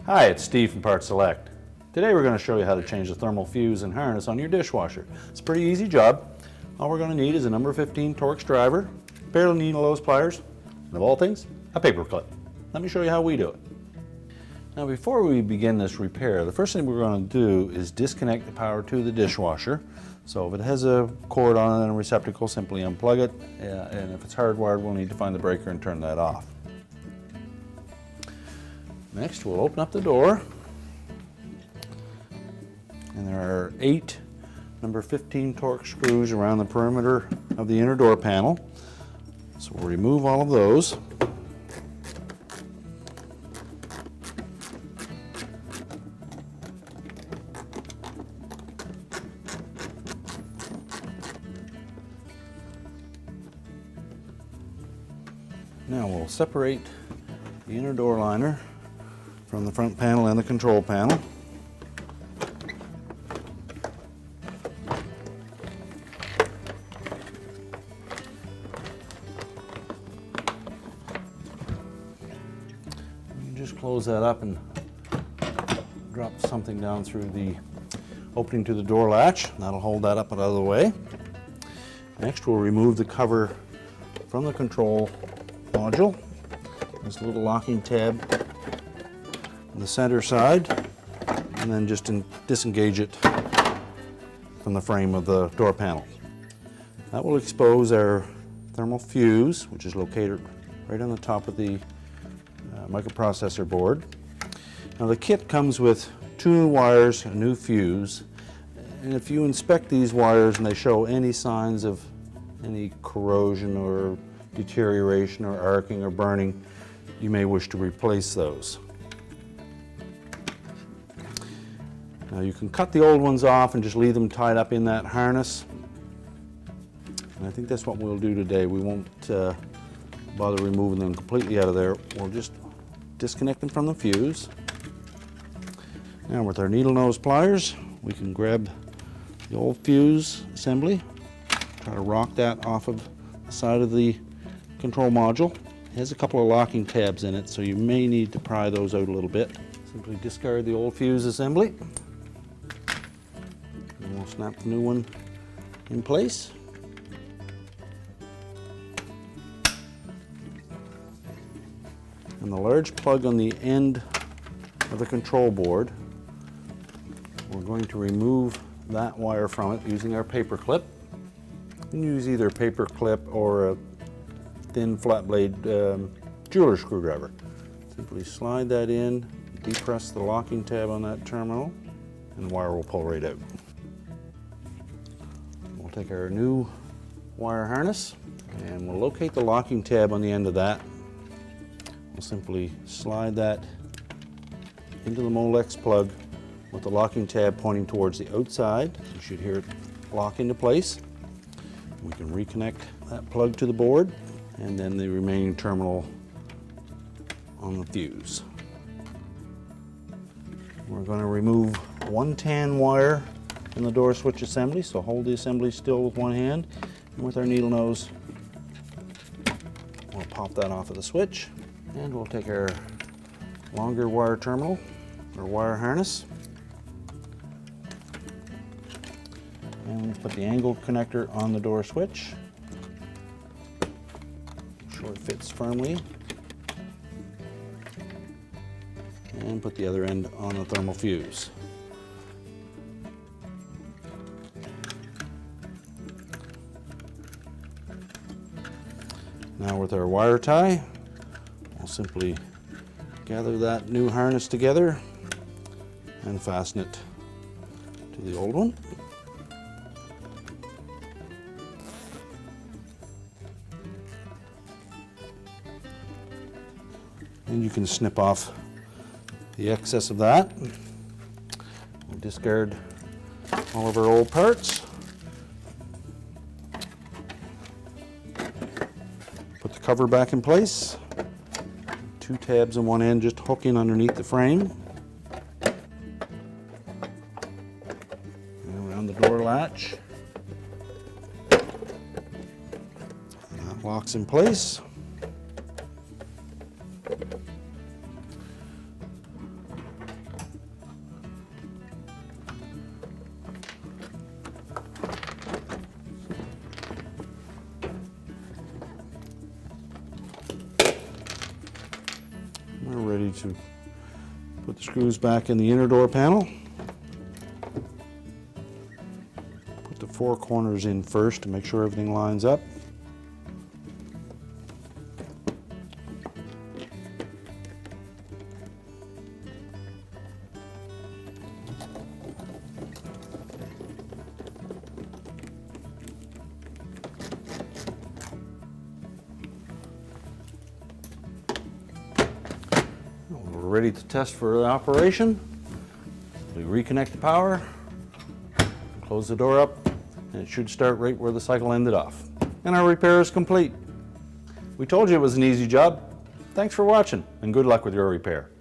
Hi, it's Steve from PartSelect. Today we're going to show you how to change the thermal fuse and harness on your dishwasher. It's a pretty easy job. All we're going to need is a number 15 Torx driver, a pair of needle nose pliers, and of all things, a paper clip. Let me show you how we do it. Now before we begin this repair, the first thing we're going to do is disconnect the power to the dishwasher. So if it has a cord on it and a receptacle, simply unplug it, and if it's hardwired, we'll need to find the breaker and turn that off. Next, we'll open up the door, and there are 8 number 15 Torx screws around the perimeter of the inner door panel. So we'll remove all of those. Now we'll separate the inner door liner from the front panel and the control panel. You just close that up and drop something down through the opening to the door latch. That'll hold that up and out of the way. Next, we'll remove the cover from the control module. There's a little locking tab on the center side, and then just disengage it from the frame of the door panel. That will expose our thermal fuse, which is located right on the top of the microprocessor board. Now the kit comes with 2 new wires, a new fuse, and if you inspect these wires and they show any signs of any corrosion or deterioration or arcing or burning, you may wish to replace those. Now you can cut the old ones off and just leave them tied up in that harness. And I think that's what we'll do today. We won't bother removing them completely out of there. We'll just disconnect them from the fuse. Now with our needle nose pliers, we can grab the old fuse assembly, try to rock that off of the side of the control module. It has a couple of locking tabs in it, so you may need to pry those out a little bit. Simply discard the old fuse assembly. And we'll snap the new one in place. And the large plug on the end of the control board, we're going to remove that wire from it using our paper clip. You can use either a paper clip or a thin flat blade jeweler's screwdriver. Simply slide that in, depress the locking tab on that terminal, and the wire will pull right out. We'll take our new wire harness and we'll locate the locking tab on the end of that. We'll simply slide that into the Molex plug with the locking tab pointing towards the outside. You should hear it lock into place. We can reconnect that plug to the board, and then the remaining terminal on the fuse. We're going to remove 1 tan wire in the door switch assembly, so hold the assembly still with one hand, and with our needle nose we'll pop that off of the switch, and we'll take our longer wire terminal or wire harness and put the angled connector on the door switch. Make sure it fits firmly, and put the other end on the thermal fuse. Now with our wire tie, we'll simply gather that new harness together and fasten it to the old one. And you can snip off the excess of that. We'll discard all of our old parts. Put the cover back in place. 2 tabs on one end just hook in underneath the frame. And around the door latch. And that locks in place. to put the screws back in the inner door panel. Put the 4 corners in first to make sure everything lines up. We're ready to test for the operation. We reconnect the power, close the door up, and it should start right where the cycle ended off. And our repair is complete. We told you it was an easy job. Thanks for watching, and good luck with your repair.